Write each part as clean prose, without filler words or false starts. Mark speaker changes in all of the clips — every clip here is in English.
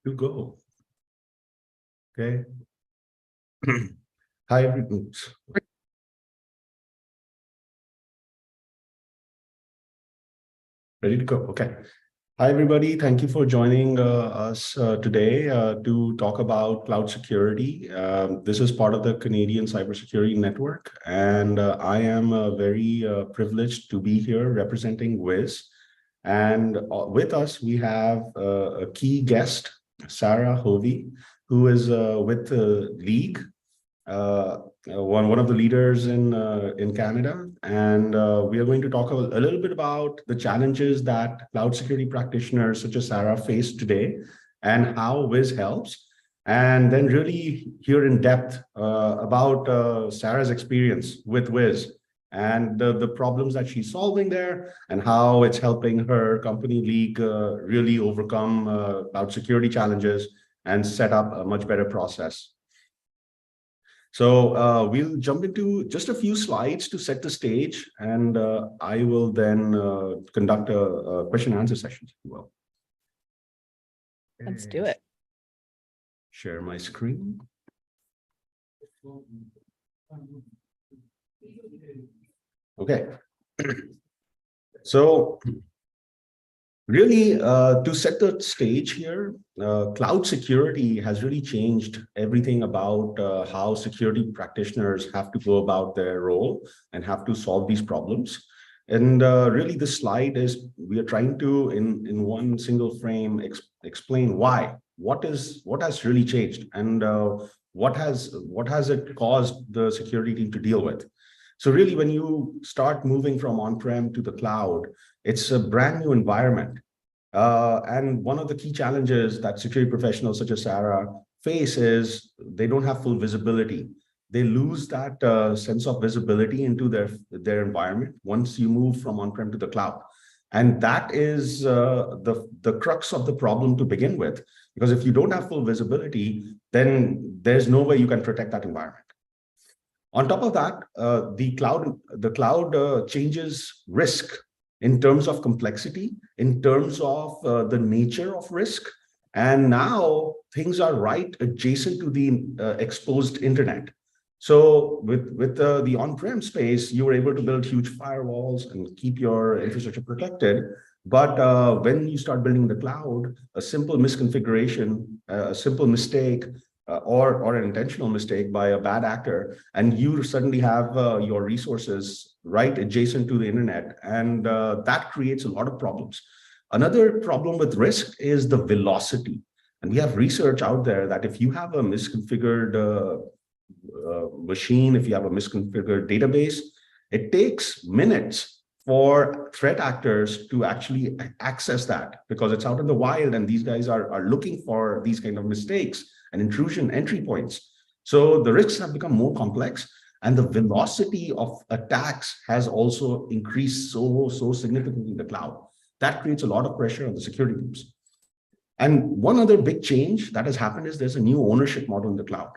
Speaker 1: to go. Okay. Hi, everyone. Ready to go. Okay. Hi, everybody. Thank you for joining us today to talk about cloud security. This is part of the Canadian Cybersecurity Network, and I am very privileged to be here representing Wiz. And with us, we have a key guest, Sarah Hovey, who is with the League, one of the leaders in Canada, and we are going to talk a little bit about the challenges that cloud security practitioners such as Sarah face today, and how Wiz helps, and then really hear in depth about Sarah's experience with Wiz and the problems that she's solving there, and how it's helping her company League really overcome cloud security challenges and set up a much better process. So we'll jump into just a few slides to set the stage, and I will then conduct a question and answer session as well.
Speaker 2: Let's do it.
Speaker 1: Share my screen. Okay. So really, to set the stage here, cloud security has really changed everything about how security practitioners have to go about their role and have to solve these problems. And really, this slide is, we are trying to, in one single frame, explain why, what has really changed, and what has it caused the security team to deal with. So really, when you start moving from on-prem to the cloud, it's a brand new environment. And one of the key challenges that security professionals such as Sarah face is they don't have full visibility. They lose that sense of visibility into their environment once you move from on-prem to the cloud. And that is the crux of the problem to begin with, because if you don't have full visibility, then there's no way you can protect that environment. On top of that, the cloud changes risk in terms of complexity, in terms of the nature of risk. And now things are right adjacent to the exposed internet. So with the on-prem space, you were able to build huge firewalls and keep your infrastructure protected. But when you start building the cloud, a simple misconfiguration, a simple mistake, or an intentional mistake by a bad actor, and you suddenly have your resources right adjacent to the internet, and that creates a lot of problems. Another problem with risk is the velocity, and we have research out there that if you have a misconfigured machine, if you have a misconfigured database, it takes minutes for threat actors to actually access that, because it's out in the wild, and these guys are looking for these kind of mistakes and intrusion entry points. So the risks have become more complex, and the velocity of attacks has also increased so significantly in the cloud. That creates a lot of pressure on the security teams. And one other big change that has happened is there's a new ownership model in the cloud.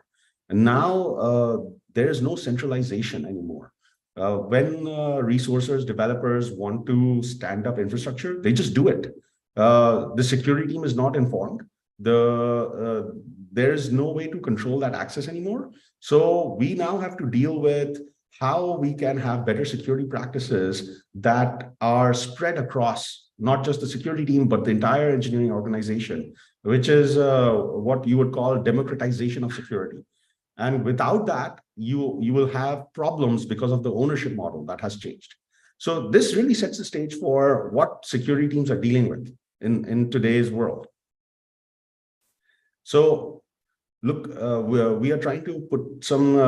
Speaker 1: And now there is no centralization anymore. When resources, developers want to stand up infrastructure, they just do it. The security team is not informed. There's no way to control that access anymore. So we now have to deal with how we can have better security practices that are spread across not just the security team, but the entire engineering organization, which is what you would call democratization of security. And without that, you will have problems because of the ownership model that has changed. So this really sets the stage for what security teams are dealing with in today's world. So look, we are trying to put some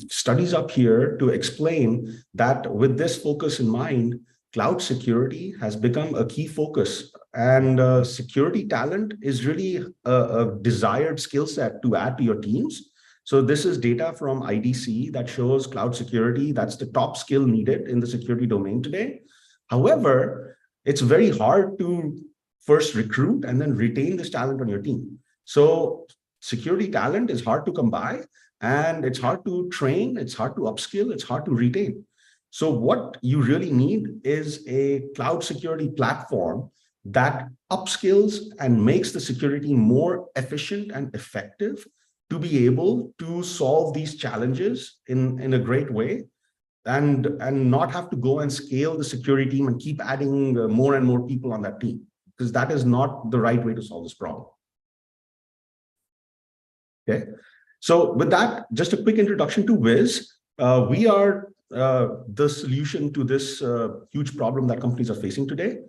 Speaker 1: studies up here to explain that with this focus in mind, cloud security has become a key focus, and security talent is really a desired skill set to add to your teams. So this is data from IDC that shows cloud security, that's the top skill needed in the security domain today. However, it's very hard to first recruit and then retain this talent on your team. So security talent is hard to come by, and it's hard to train, it's hard to upskill, it's hard to retain. So what you really need is a cloud security platform that upskills and makes the security more efficient and effective to be able to solve these challenges in a great way, and not have to go and scale the security team and keep adding more and more people on that team, because that is not the right way to solve this problem. Okay, so with that, just a quick introduction to Wiz. We are the solution to this huge problem that companies are facing today.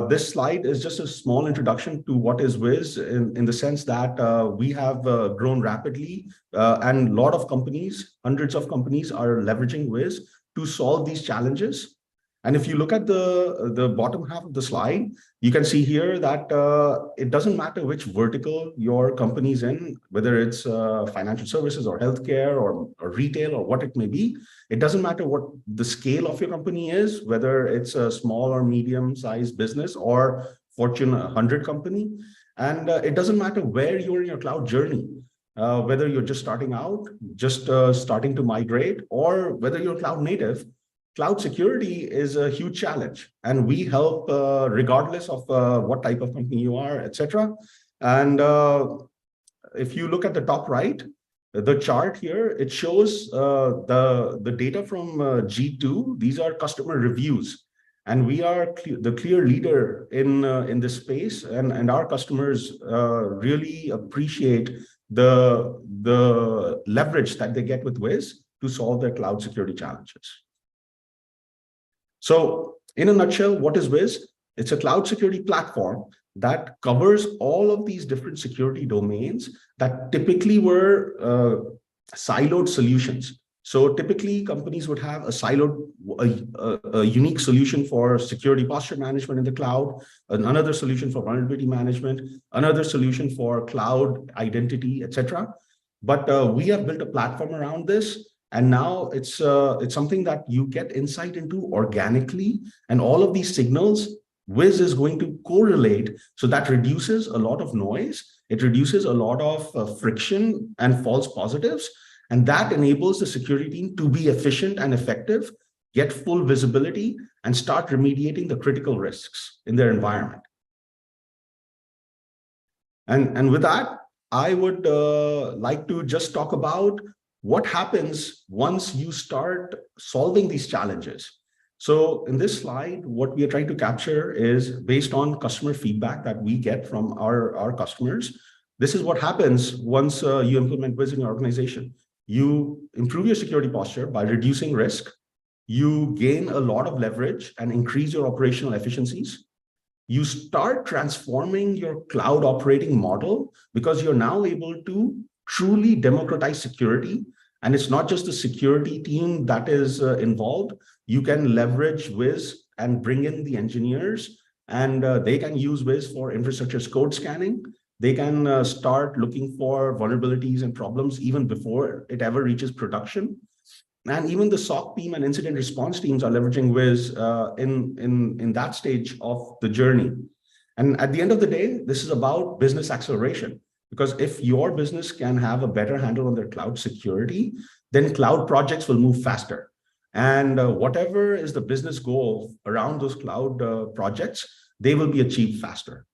Speaker 1: This slide is just a small introduction to what is Wiz, in the sense that we have grown rapidly, and a lot of companies, hundreds of companies, are leveraging Wiz to solve these challenges. And if you look at the bottom half of the slide, you can see here that it doesn't matter which vertical your company's in, whether it's financial services or healthcare or retail or what it may be. It doesn't matter what the scale of your company is, whether it's a small or medium-sized business or Fortune 100 company. And it doesn't matter where you're in your cloud journey, whether you're just starting out, just starting to migrate, or whether you're cloud native. Cloud security is a huge challenge, and we help regardless of what type of company you are, etc. And if you look at the top right, the chart here, it shows the data from G2. These are customer reviews, and we are the clear leader in this space, and our customers really appreciate the leverage that they get with Wiz to solve their cloud security challenges. So in a nutshell, what is Wiz? It's a cloud security platform that covers all of these different security domains that typically were siloed solutions. So typically companies would have a unique solution for security posture management in the cloud, another solution for vulnerability management, another solution for cloud identity, etc. But we have built a platform around this. And now it's something that you get insight into organically, and all of these signals, Wiz is going to correlate, so that reduces a lot of noise. It reduces a lot of friction and false positives, and that enables the security team to be efficient and effective, get full visibility, and start remediating the critical risks in their environment. And with that, I would like to just talk about what happens once you start solving these challenges. So in this slide, what we are trying to capture is based on customer feedback that we get from our customers. This is what happens once you implement Wiz in your organization. You improve your security posture by reducing risk. You gain a lot of leverage and increase your operational efficiencies. You start transforming your cloud operating model because you're now able to truly democratize security. And it's not just the security team that is involved. You can leverage Wiz and bring in the engineers, and they can use Wiz for infrastructure code scanning. They can start looking for vulnerabilities and problems even before it ever reaches production. And even the SOC team and incident response teams are leveraging Wiz in that stage of the journey. And at the end of the day, this is about business acceleration. Because if your business can have a better handle on their cloud security, then cloud projects will move faster. And whatever is the business goal around those cloud projects, they will be achieved faster.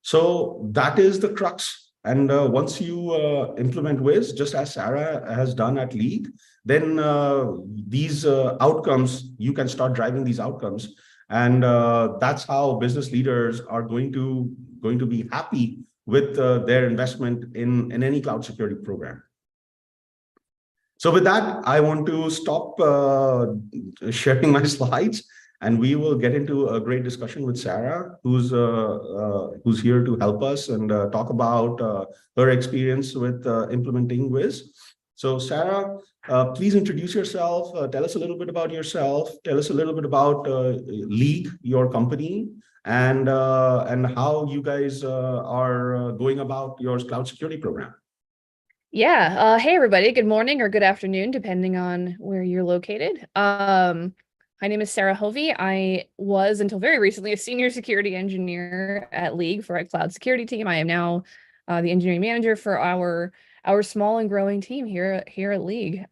Speaker 1: So that is the crux. And once you implement Wiz, just as Sarah has done at League, then these outcomes, you can start driving these outcomes. And that's how business leaders are going to be happy with their investment in any cloud security program. So with that, I want to stop sharing my slides, and we will get into a great discussion with Sarah, who's here to help us and talk about her experience with implementing Wiz. So Sarah, please introduce yourself. Tell us a little bit about yourself. Tell us a little bit about League, your company, and how you guys are going about your cloud security program.
Speaker 2: Yeah. Hey, everybody. Good morning or good afternoon, depending on where you're located. My name is Sarah Hovey. I was, until very recently, a senior security engineer at League for our cloud security team. I am now the engineering manager for our small and growing team here at League.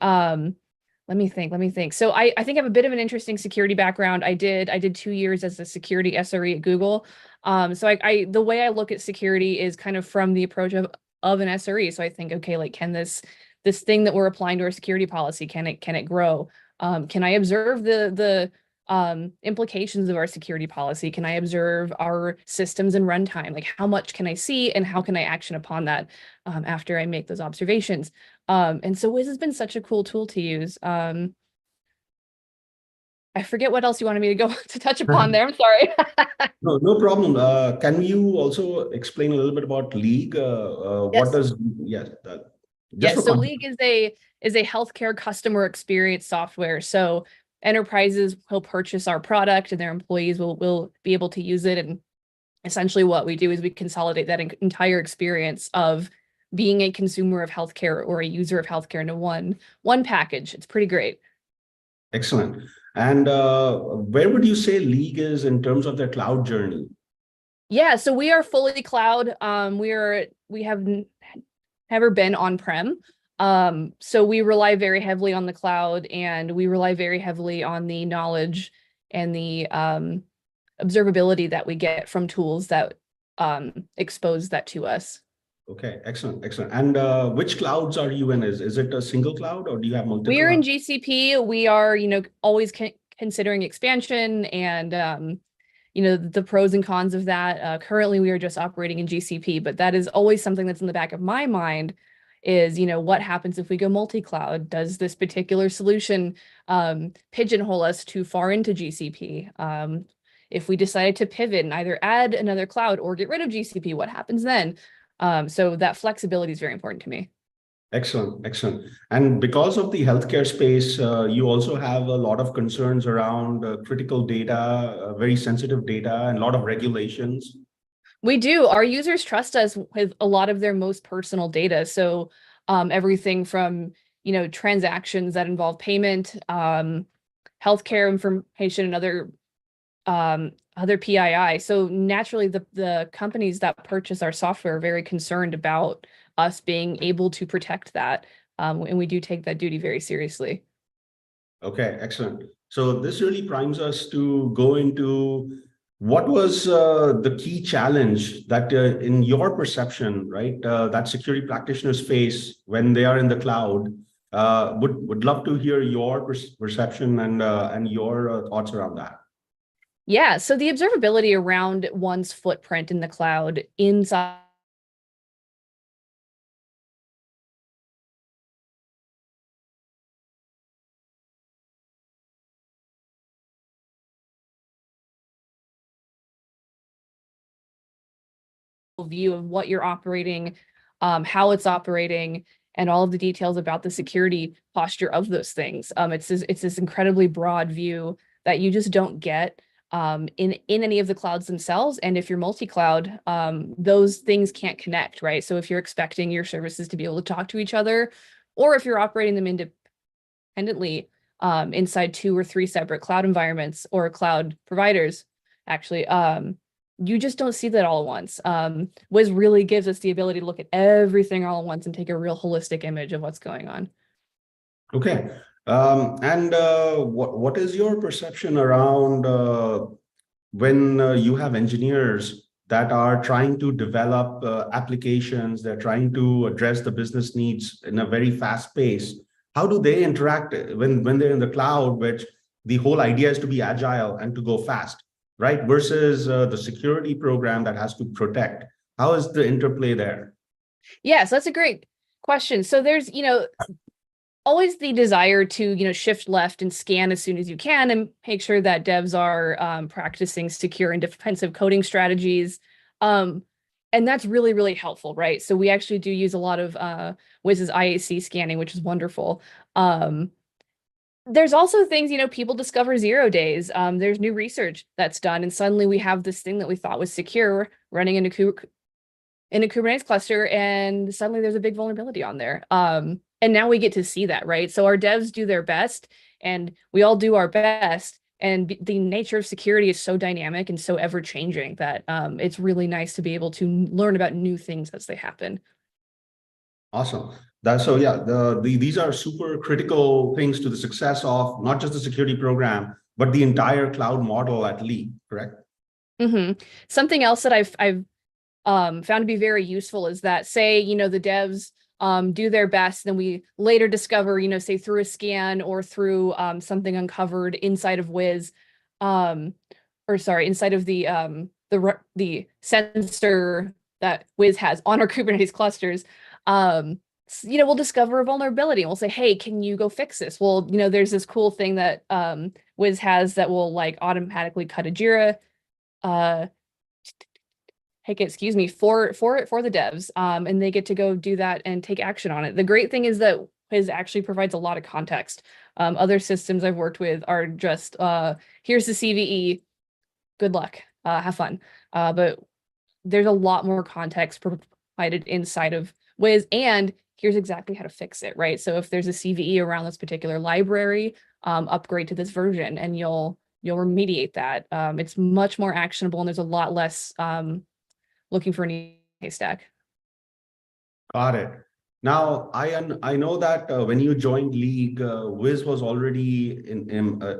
Speaker 2: Let me think. So I think I have a bit of an interesting security background. I did 2 years as a security SRE at Google. So the way I look at security is kind of from the approach of an SRE. So I think, okay, like, can this thing that we're applying to our security policy, can it grow? Can I observe the implications of our security policy? Can I observe our systems and runtime? Like, how much can I see and how can I action upon that after I make those observations? And so Wiz has been such a cool tool to use. I forget what else you wanted me to go to touch upon there. I'm sorry.
Speaker 1: No, no problem. Can you also explain a little bit about League? What
Speaker 2: Yes.
Speaker 1: does, yes, just
Speaker 2: Yes.
Speaker 1: for
Speaker 2: So
Speaker 1: context.
Speaker 2: League is a healthcare customer experience software. So enterprises will purchase our product and their employees will be able to use it. And essentially what we do is we consolidate that entire experience of being a consumer of healthcare or a user of healthcare into one package. It's pretty great.
Speaker 1: Excellent. And where would you say League is in terms of their cloud journey?
Speaker 2: Yeah, so we are fully cloud. We have never been on-prem. So we rely very heavily on the cloud, and we rely very heavily on the knowledge and the observability that we get from tools that expose that to us.
Speaker 1: Okay, excellent, excellent. And which clouds are you in? Is it a single cloud or do you have
Speaker 2: We
Speaker 1: multiple?
Speaker 2: are in GCP. We are, always considering expansion and the pros and cons of that. Currently, we are just operating in GCP, but that is always something that's in the back of my mind is, what happens if we go multi-cloud? Does this particular solution pigeonhole us too far into GCP? If we decided to pivot and either add another cloud or get rid of GCP, what happens then? So that flexibility is very important to me.
Speaker 1: Excellent, excellent. And because of the healthcare space, you also have a lot of concerns around critical data, very sensitive data, and a lot of regulations.
Speaker 2: We do. Our users trust us with a lot of their most personal data. So everything from, transactions that involve payment, healthcare information, and other PII. So naturally, the companies that purchase our software are very concerned about us being able to protect that. And we do take that duty very seriously.
Speaker 1: Okay, excellent. So this really primes us to go into what was the key challenge that in your perception, right, that security practitioners face when they are in the cloud. Would love to hear your perception and your thoughts around that.
Speaker 2: Yeah, so the observability around one's footprint in the cloud inside view of what you're operating, how it's operating, and all of the details about the security posture of those things. It's this incredibly broad view that you just don't get in any of the clouds themselves. And if you're multi-cloud, those things can't connect, right? So if you're expecting your services to be able to talk to each other, or if you're operating them independently inside 2 or 3 separate cloud environments or cloud providers, actually, you just don't see that all at once. Wiz really gives us the ability to look at everything all at once and take a real holistic image of what's going on.
Speaker 1: Okay. And what is your perception around when you have engineers that are trying to develop applications, they're trying to address the business needs in a very fast pace? How do they interact when they're in the cloud, which the whole idea is to be agile and to go fast, right? Versus the security program that has to protect. How is the interplay there?
Speaker 2: Yeah, so that's a great question. So there's, always the desire to, shift left and scan as soon as you can and make sure that devs are practicing secure and defensive coding strategies. And that's really, really helpful, right? So we actually do use a lot of Wiz's IAC scanning, which is wonderful. There's also things, people discover 0 days. There's new research that's done, and suddenly we have this thing that we thought was secure running in a Kubernetes cluster, and suddenly there's a big vulnerability on there. And now we get to see that, right? So our devs do their best, and we all do our best. And the nature of security is so dynamic and so ever-changing that it's really nice to be able to learn about new things as they happen.
Speaker 1: Awesome. So yeah, these are super critical things to the success of not just the security program, but the entire cloud model at Leap, correct?
Speaker 2: Something else that I've found to be very useful is that, say, the devs do their best, then we later discover, say through a scan or through something uncovered inside of Wiz, um, or sorry, inside of the sensor that Wiz has on our Kubernetes clusters. We'll discover a vulnerability and we'll say, hey, can you go fix this? Well, there's this cool thing that Wiz has that will like automatically cut a Jira ticket, excuse me, for the devs, and they get to go do that and take action on it. The great thing is that Wiz actually provides a lot of context. Other systems I've worked with are just here's the CVE, good luck, have fun. But there's a lot more context provided inside of Wiz, and here's exactly how to fix it, right? So if there's a CVE around this particular library, upgrade to this version, and you'll remediate that. It's much more actionable, and there's a lot less looking for a haystack.
Speaker 1: Got it. Now, I know that when you joined League, Wiz was already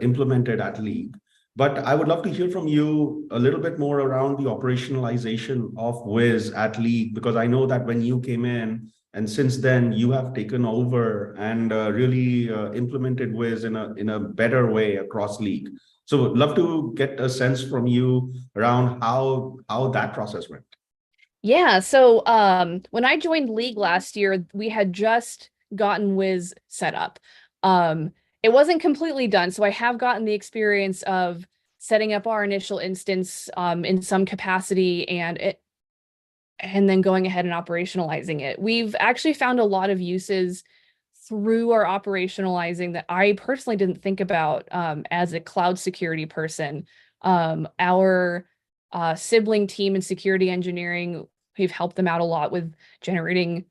Speaker 1: implemented at League. But I would love to hear from you a little bit more around the operationalization of Wiz at League, because I know that when you came in, and since then you have taken over and really implemented Wiz in a better way across League. So would love to get a sense from you around how that process went.
Speaker 2: Yeah, so when I joined League last year, we had just gotten Wiz set up. It wasn't completely done, so I have gotten the experience of setting up our initial instance in some capacity and then going ahead and operationalizing it. We've actually found a lot of uses through our operationalizing that I personally didn't think about as a cloud security person. Our sibling team in security engineering, we've helped them out a lot with generating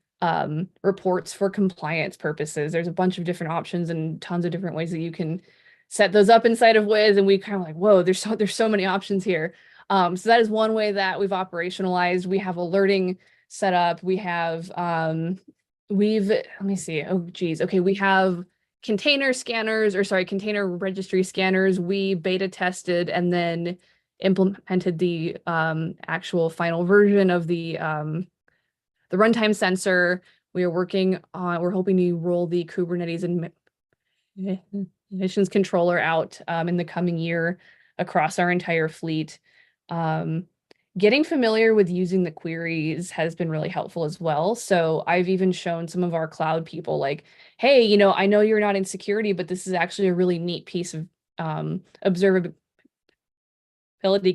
Speaker 2: reports for compliance purposes. There's a bunch of different options and tons of different ways that you can set those up inside of Wiz, and we kind of like, whoa, there's so many options here. So that is one way that we've operationalized. We have alerting set up. We have let me see. Oh, geez. Okay, we have container scanners, or sorry, container registry scanners. We beta tested and then implemented the actual final version of the runtime sensor. We're hoping to roll the Kubernetes and emissions controller out in the coming year across our entire fleet. Getting familiar with using the queries has been really helpful as well. So I've even shown some of our cloud people like, hey, I know you're not in security, but this is actually a really neat piece of observability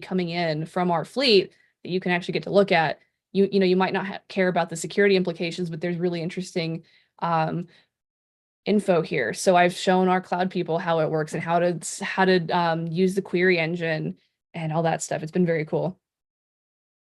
Speaker 2: coming in from our fleet that you can actually get to look at. You might not care about the security implications, but there's really interesting info here. So I've shown our cloud people how it works and how to use the query engine and all that stuff. It's been very cool.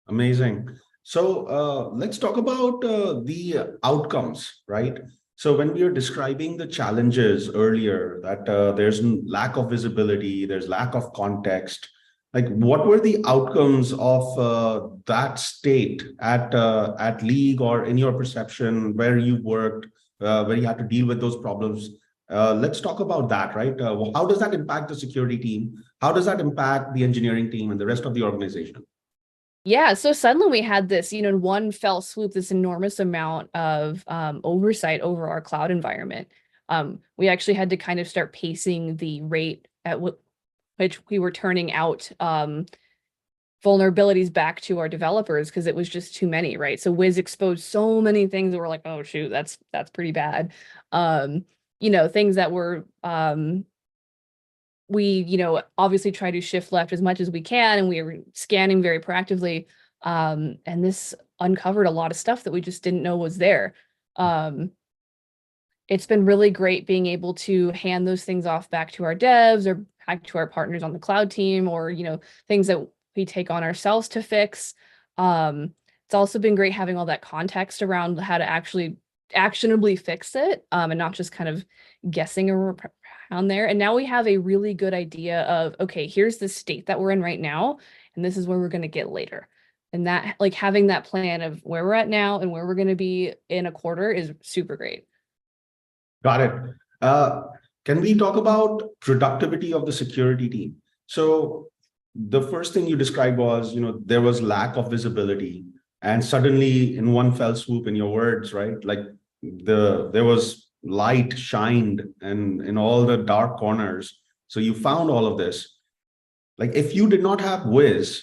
Speaker 1: Amazing. So let's talk about the outcomes, right? So when we were describing the challenges earlier, that there's lack of visibility, there's lack of context, like what were the outcomes of that state at League, or in your perception where you worked, where you had to deal with those problems? Let's talk about that, right? How does that impact the security team? How does that impact the engineering team and the rest of the organization?
Speaker 2: Yeah, so suddenly we had this, in one fell swoop, this enormous amount of oversight over our cloud environment. We actually had to kind of start pacing the rate at which we were turning out vulnerabilities back to our developers, because it was just too many, right? So Wiz exposed so many things that were like, oh shoot, that's pretty bad. Things that were we, obviously try to shift left as much as we can, and we were scanning very proactively. And this uncovered a lot of stuff that we just didn't know was there. It's been really great being able to hand those things off back to our devs or back to our partners on the cloud team, or, things that we take on ourselves to fix. It's also been great having all that context around how to actually actionably fix it, and not just kind of guessing around there. And now we have a really good idea of, okay, here's the state that we're in right now, and this is where we're going to get later. And that, like, having that plan of where we're at now and where we're going to be in a quarter is super great.
Speaker 1: Got it. Can we talk about productivity of the security team? So the first thing you described was, there was lack of visibility, and suddenly in one fell swoop, in your words, right? Like there was light shined and in all the dark corners. So you found all of this. Like if you did not have Wiz,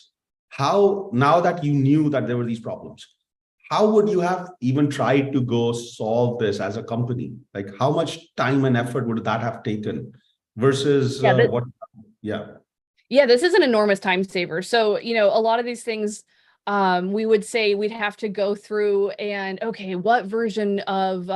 Speaker 1: how, now that you knew that there were these problems, how would you have even tried to go solve this as a company? Like how much time and effort would that have taken versus
Speaker 2: Yeah,
Speaker 1: what? Yeah.
Speaker 2: yeah, this is an enormous time saver. So, a lot of these things, we would say we'd have to go through and, okay, what version of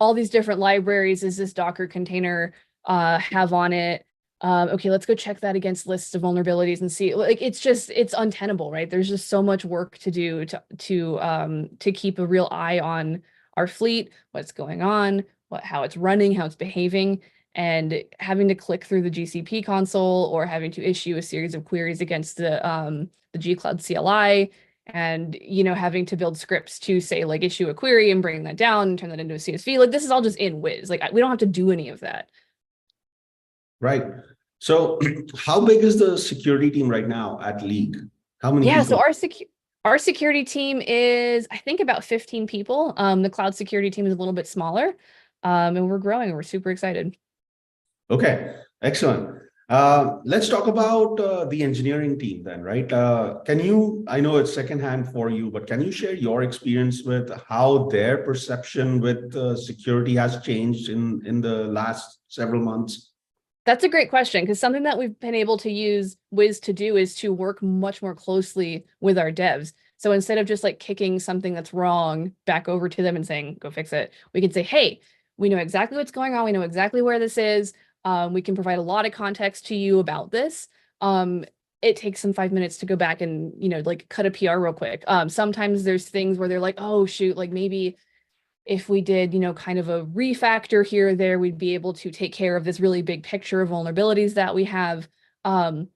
Speaker 2: all these different libraries is this Docker container have on it? Okay, let's go check that against lists of vulnerabilities and see. Like, it's untenable, right? There's just so much work to do to keep a real eye on our fleet, what's going on, how it's running, how it's behaving, and having to click through the GCP console or having to issue a series of queries against the gcloud CLI, and having to build scripts to say, like, issue a query and bring that down and turn that into a CSV. Like, this is all just in Wiz. Like, we don't have to do any of that.
Speaker 1: Right. So how big is the security team right now at League? How many
Speaker 2: Yeah, so
Speaker 1: people?
Speaker 2: our security team is, I think, about 15 people. The cloud security team is a little bit smaller, and we're growing. We're super excited.
Speaker 1: Okay, excellent. Let's talk about the engineering team then, right? I know it's secondhand for you, but can you share your experience with how their perception with security has changed in the last several months?
Speaker 2: That's a great question, because something that we've been able to use Wiz to do is to work much more closely with our devs. So instead of just like kicking something that's wrong back over to them and saying, go fix it, we can say, hey, we know exactly what's going on. We know exactly where this is. We can provide a lot of context to you about this. It takes them 5 minutes to go back and, like, cut a PR real quick. Sometimes there's things where they're like, oh, shoot, like maybe if we did, kind of a refactor here or there, we'd be able to take care of this really big picture of vulnerabilities that we have. But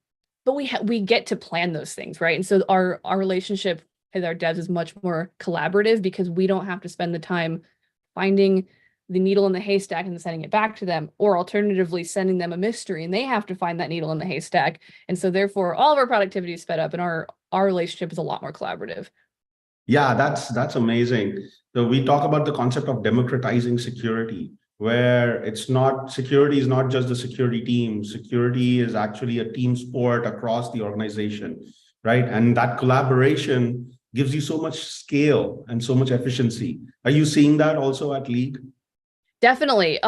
Speaker 2: we get to plan those things, right? And so our relationship with our devs is much more collaborative, because we don't have to spend the time finding the needle in the haystack and sending it back to them, or alternatively sending them a mystery and they have to find that needle in the haystack. And so therefore all of our productivity is sped up, and our relationship is a lot more collaborative.
Speaker 1: Yeah, that's amazing. So we talk about the concept of democratizing security, where it's not, security is not just the security team. Security is actually a team sport across the organization, right? And that collaboration gives you so much scale and so much efficiency. Are you seeing that also at League?
Speaker 2: Definitely.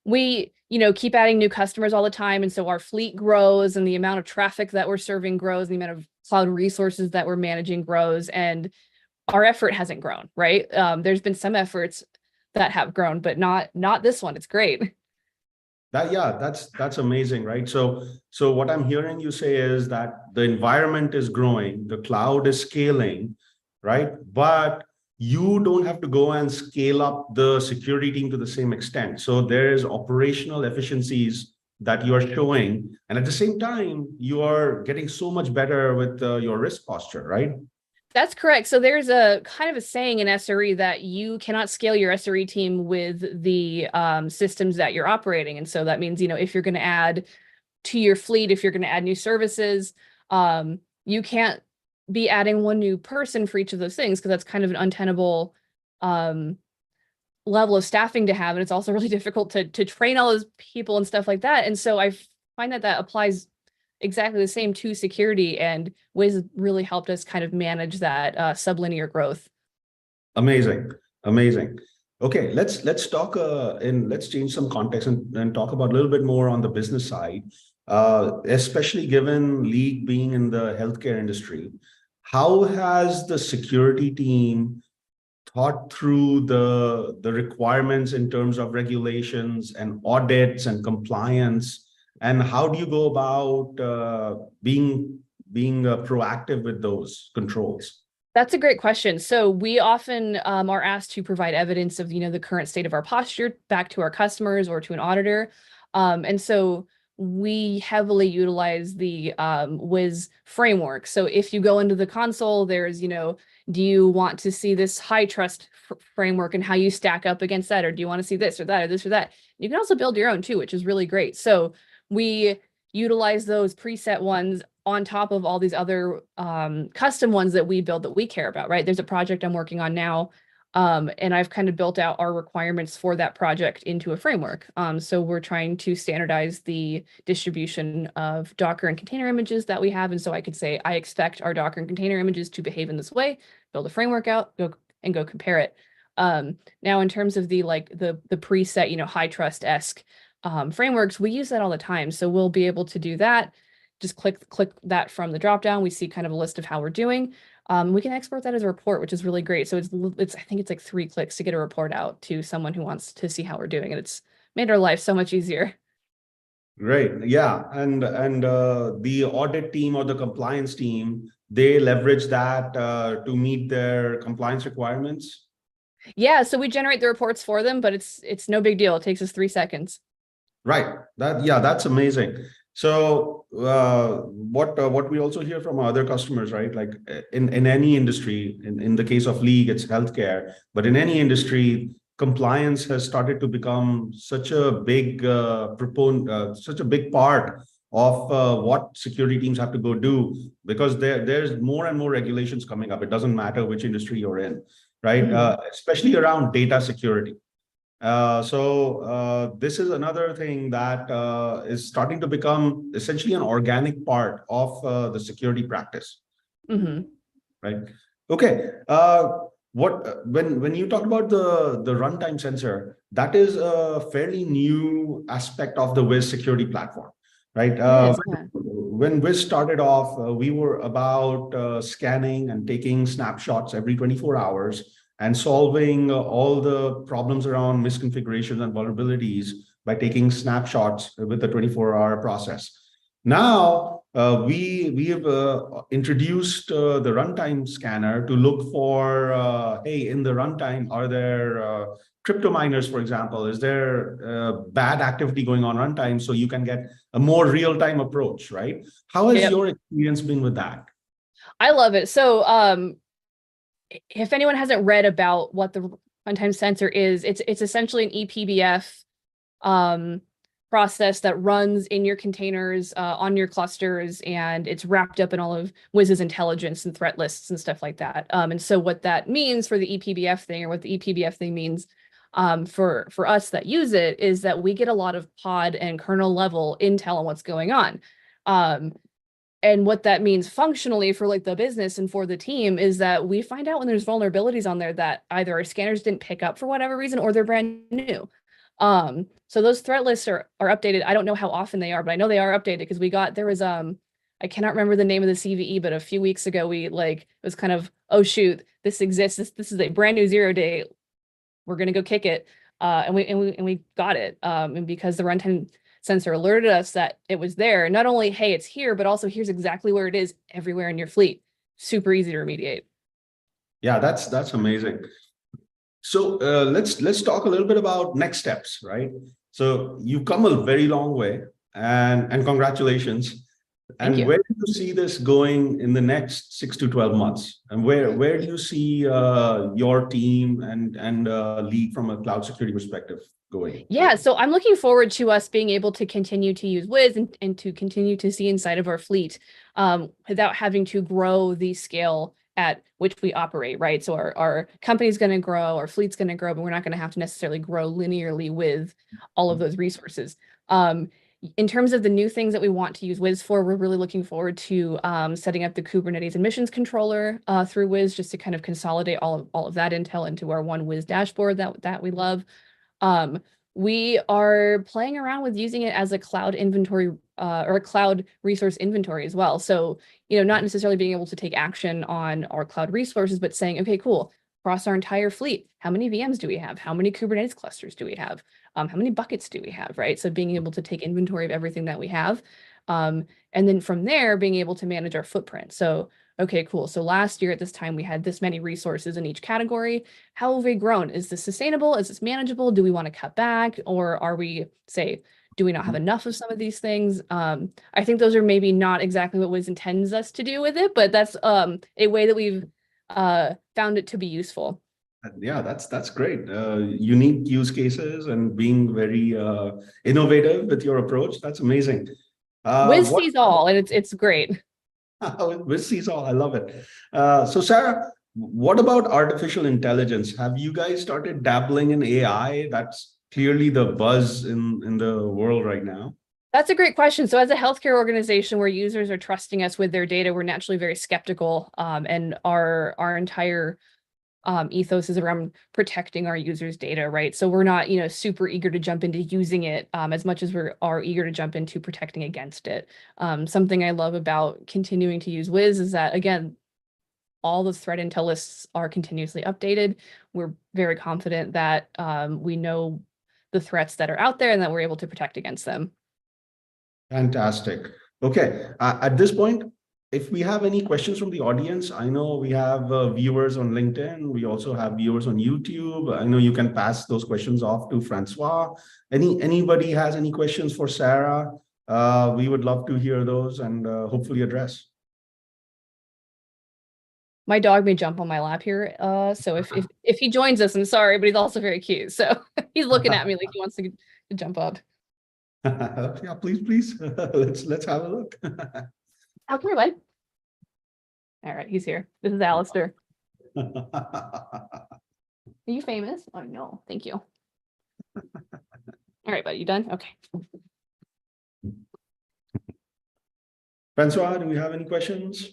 Speaker 2: We, keep adding new customers all the time. And so our fleet grows, and the amount of traffic that we're serving grows, and the amount of cloud resources that we're managing grows, and our effort hasn't grown, right? There's been some efforts that have grown, but not this one. It's great.
Speaker 1: Yeah, that's amazing, right? So what I'm hearing you say is that the environment is growing, the cloud is scaling, right? But you don't have to go and scale up the security team to the same extent. So there is operational efficiencies that you are showing, and at the same time, you are getting so much better with your risk posture, right?
Speaker 2: That's correct. So there's a kind of a saying in SRE that you cannot scale your SRE team with the systems that you're operating. And so that means, if you're going to add to your fleet, if you're going to add new services, you can't be adding one new person for each of those things, because that's kind of an untenable level of staffing to have. And it's also really difficult to train all those people and stuff like that. And so I find that applies exactly the same to security, and Wiz really helped us kind of manage that sublinear growth.
Speaker 1: Amazing, amazing. Okay, let's talk and let's change some context and talk about a little bit more on the business side, especially given League being in the healthcare industry. How has the security team thought through the requirements in terms of regulations and audits and compliance? And how do you go about being proactive with those controls?
Speaker 2: That's a great question. So we often are asked to provide evidence of, the current state of our posture back to our customers or to an auditor. And so we heavily utilize the Wiz framework. So if you go into the console, there's, do you want to see this high trust framework and how you stack up against that? Or do you want to see this or that or this or that? You can also build your own too, which is really great. So we utilize those preset ones on top of all these other custom ones that we build that we care about, right? There's a project I'm working on now, and I've kind of built out our requirements for that project into a framework. So we're trying to standardize the distribution of Docker and container images that we have. And so I could say, I expect our Docker and container images to behave in this way, build a framework out, go compare it. Now, in terms of the preset, high trust-esque frameworks, we use that all the time. So we'll be able to do that. Just click that from the dropdown. We see kind of a list of how we're doing. We can export that as a report, which is really great. So it's I think it's like 3 clicks to get a report out to someone who wants to see how we're doing. And it's made our life so much easier.
Speaker 1: Great. Yeah. And the audit team or the compliance team, they leverage that to meet their compliance requirements.
Speaker 2: Yeah, so we generate the reports for them, but it's no big deal. It takes us 3 seconds.
Speaker 1: Right. That's amazing. So what we also hear from other customers, right? Like in any industry, in the case of League, it's healthcare, but in any industry, compliance has started to become such a big such a big part of what security teams have to go do, because there's more and more regulations coming up. It doesn't matter which industry you're in, right? Especially around data security. So this is another thing that is starting to become essentially an organic part of the security practice, right? Okay. When you talk about the runtime sensor, that is a fairly new aspect of the Wiz security platform, right? When Wiz started off, we were about scanning and taking snapshots every 24 hours and solving all the problems around misconfigurations and vulnerabilities by taking snapshots with the 24-hour process. Now, we have introduced the runtime scanner to look for, hey, in the runtime, are there crypto miners, for example? Is there bad activity going on runtime, so you can get a more real-time approach, right? How has your experience been with that?
Speaker 2: I love it. So if anyone hasn't read about what the runtime sensor is, it's essentially an ePBF process that runs in your containers on your clusters, and it's wrapped up in all of Wiz's intelligence and threat lists and stuff like that. And so what that means for the ePBF thing, or what the ePBF thing means for us that use it, is that we get a lot of pod and kernel level intel on what's going on. And what that means functionally for like the business and for the team is that we find out when there's vulnerabilities on there that either our scanners didn't pick up for whatever reason, or they're brand new. So those threat lists are updated. I don't know how often they are, but I know they are updated because there was I cannot remember the name of the CVE, but a few weeks ago it was kind of, oh shoot, this exists. This is a brand new 0-day. We're gonna go kick it. And we got it. And because the runtime sensor alerted us that it was there, not only, hey, it's here, but also here's exactly where it is everywhere in your fleet. Super easy to remediate.
Speaker 1: Yeah, that's amazing. So let's talk a little bit about next steps, right? So you've come a very long way, and congratulations.
Speaker 2: Thank you.
Speaker 1: Where do you see this going in the next 6 to 12 months? And where do you see your team and League from a cloud security perspective going?
Speaker 2: Yeah, so I'm looking forward to us being able to continue to use Wiz and to continue to see inside of our fleet without having to grow the scale at which we operate, right? So our company's going to grow, our fleet's going to grow, but we're not going to have to necessarily grow linearly with all of those resources. In terms of the new things that we want to use Wiz for, we're really looking forward to setting up the Kubernetes admissions controller through Wiz, just to kind of consolidate all of that intel into our one Wiz dashboard that we love. We are playing around with using it as a cloud inventory or a cloud resource inventory as well. So, not necessarily being able to take action on our cloud resources, but saying, okay, cool, across our entire fleet, how many VMs do we have? How many Kubernetes clusters do we have? How many buckets do we have, right? So being able to take inventory of everything that we have. And then from there, being able to manage our footprint. So, okay, cool. So last year at this time, we had this many resources in each category. How have we grown? Is this sustainable? Is this manageable? Do we want to cut back? Or are we, do we not have enough of some of these things? I think those are maybe not exactly what Wiz intends us to do with it, but that's a way that we've found it to be useful.
Speaker 1: Yeah, that's great. Unique use cases and being very innovative with your approach. That's amazing.
Speaker 2: Wiz
Speaker 1: What
Speaker 2: sees all, and it's great.
Speaker 1: Wiz sees all. I love it. So Sarah, what about artificial intelligence? Have you guys started dabbling in AI? That's clearly the buzz in the world right now.
Speaker 2: That's a great question. So as a healthcare organization where users are trusting us with their data, we're naturally very skeptical. And our entire ethos is around protecting our users' data, right? So we're not, super eager to jump into using it as much as we are eager to jump into protecting against it. Something I love about continuing to use Wiz is that, again, all the threat intel lists are continuously updated. We're very confident that we know the threats that are out there and that we're able to protect against them.
Speaker 1: Fantastic. Okay. At this point, if we have any questions from the audience, I know we have viewers on LinkedIn. We also have viewers on YouTube. I know you can pass those questions off to Francois. Anybody has any questions for Sarah? We would love to hear those and hopefully address.
Speaker 2: My dog may jump on my lap here. So if he joins us, I'm sorry, but he's also very cute. So he's looking at me like he wants to jump up.
Speaker 1: Yeah, please. Let's have a look.
Speaker 2: Oh, come here, bud. All right, he's here. This is Alistair. Are you famous? Oh no, thank you. All right, bud, you done? Okay.
Speaker 1: Francois, do we have any questions?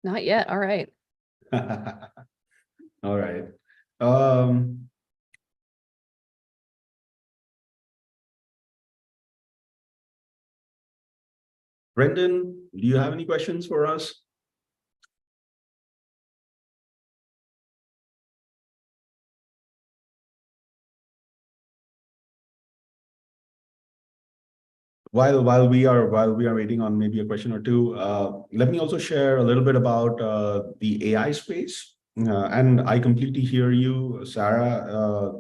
Speaker 2: Not yet. All right.
Speaker 1: All right. Brendan, do you have any questions for us? While we are waiting on maybe a question or two, let me also share a little bit about the AI space. And I completely hear you, Sarah.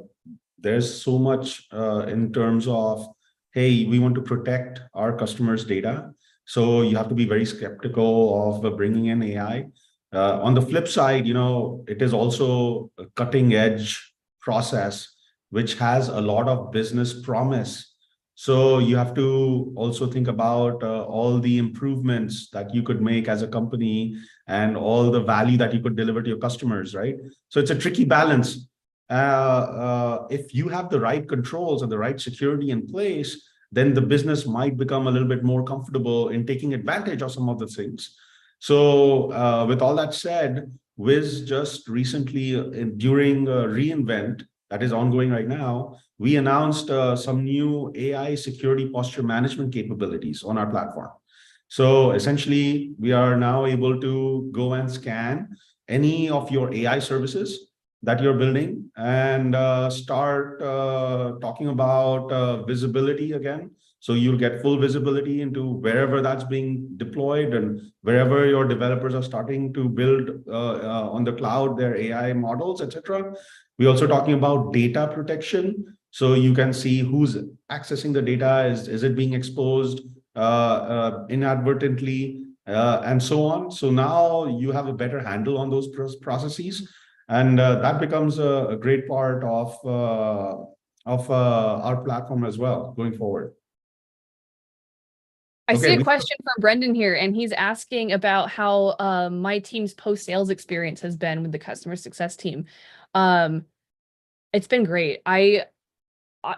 Speaker 1: There's so much in terms of, hey, we want to protect our customers' data. So you have to be very skeptical of bringing in AI. On the flip side, it is also a cutting edge process, which has a lot of business promise. So you have to also think about all the improvements that you could make as a company and all the value that you could deliver to your customers, right? So it's a tricky balance. If you have the right controls and the right security in place, then the business might become a little bit more comfortable in taking advantage of some of the things. So with all that said, Wiz just recently, during reInvent, that is ongoing right now, we announced some new AI security posture management capabilities on our platform. So essentially, we are now able to go and scan any of your AI services that you're building and start talking about visibility again. So you'll get full visibility into wherever that's being deployed and wherever your developers are starting to build on the cloud their AI models, etc. We're also talking about data protection. So you can see who's accessing the data, is it being exposed inadvertently, and so on. So now you have a better handle on those processes. And that becomes a great part of our platform as well going forward.
Speaker 2: I see
Speaker 1: Okay.
Speaker 2: a question from Brendan here, and he's asking about how my team's post-sales experience has been with the customer success team. It's been great.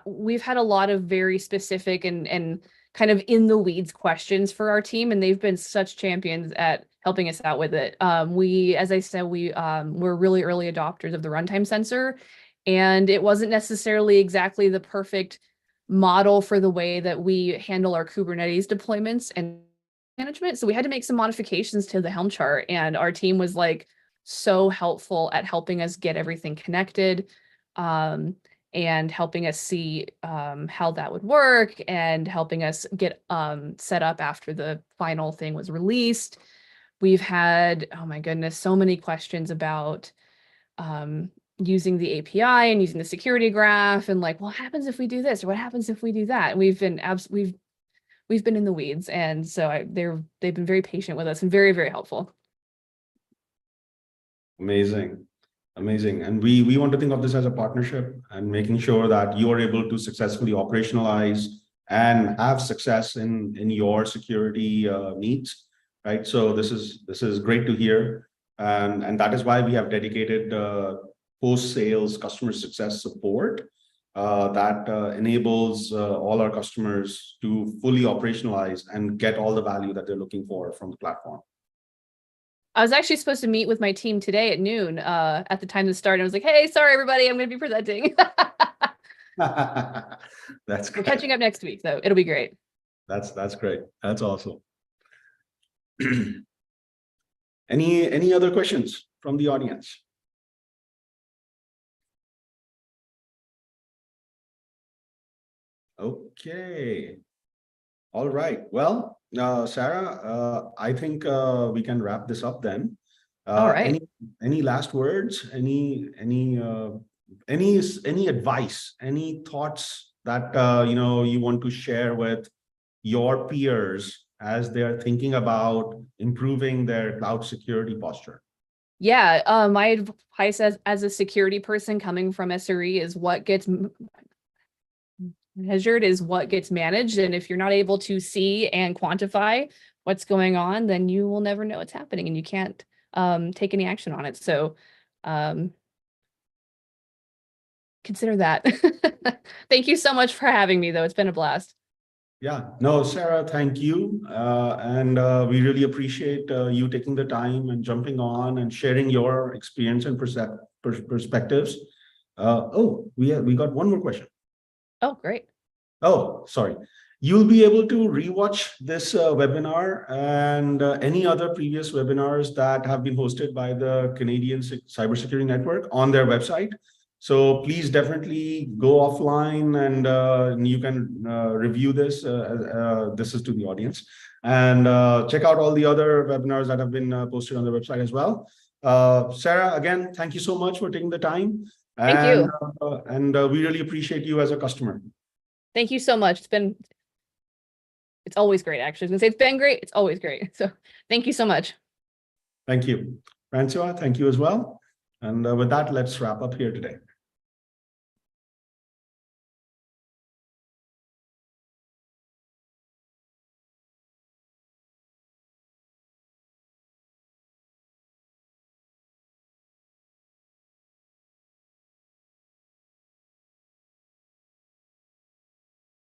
Speaker 2: We've had a lot of very specific and kind of in the weeds questions for our team, and they've been such champions at helping us out with it. As I said, we're really early adopters of the runtime sensor, and it wasn't necessarily exactly the perfect model for the way that we handle our Kubernetes deployments and management. So we had to make some modifications to the Helm chart, and our team was like so helpful at helping us get everything connected. And helping us see how that would work and helping us get set up after the final thing was released. We've had, oh my goodness, so many questions about using the API and using the security graph and like, what happens if we do this or what happens if we do that? And we've been in the weeds, and so they've been very patient with us and very, very helpful.
Speaker 1: Amazing. Amazing. And we want to think of this as a partnership and making sure that you are able to successfully operationalize and have success in your security needs, right? So this is great to hear. And that is why we have dedicated post-sales customer success support that enables all our customers to fully operationalize and get all the value that they're looking for from the platform.
Speaker 2: I was actually supposed to meet with my team today at noon at the time to start. I was like, hey, sorry, everybody, I'm going to be presenting.
Speaker 1: That's
Speaker 2: We're
Speaker 1: great.
Speaker 2: catching up next week, so it'll be great.
Speaker 1: That's great. That's awesome. Any other questions from the audience? Okay. All right. Well, Sarah, I think we can wrap this up then.
Speaker 2: All right.
Speaker 1: Any last words? Any advice? Any thoughts that you want to share with your peers as they are thinking about improving their cloud security posture?
Speaker 2: Yeah, my advice as a security person coming from SRE is what gets measured is what gets managed. And if you're not able to see and quantify what's going on, then you will never know what's happening and you can't take any action on it. So consider that. Thank you so much for having me, though. It's been a blast.
Speaker 1: Yeah, no, Sarah, thank you. And we really appreciate you taking the time and jumping on and sharing your experience and perspectives. We got one more question.
Speaker 2: Oh, great.
Speaker 1: Oh, sorry. You'll be able to rewatch this webinar and any other previous webinars that have been hosted by the Canadian Cybersecurity Network on their website. So please definitely go offline and you can review this. This is to the audience. And check out all the other webinars that have been posted on the website as well. Sarah, again, thank you so much for taking the time.
Speaker 2: Thank you.
Speaker 1: And we really appreciate you as a customer.
Speaker 2: Thank you so much. It's always great, actually. I was gonna say it's been great. It's always great. So thank you so much.
Speaker 1: Thank you. Francois, thank you as well. And with that, let's wrap up here today.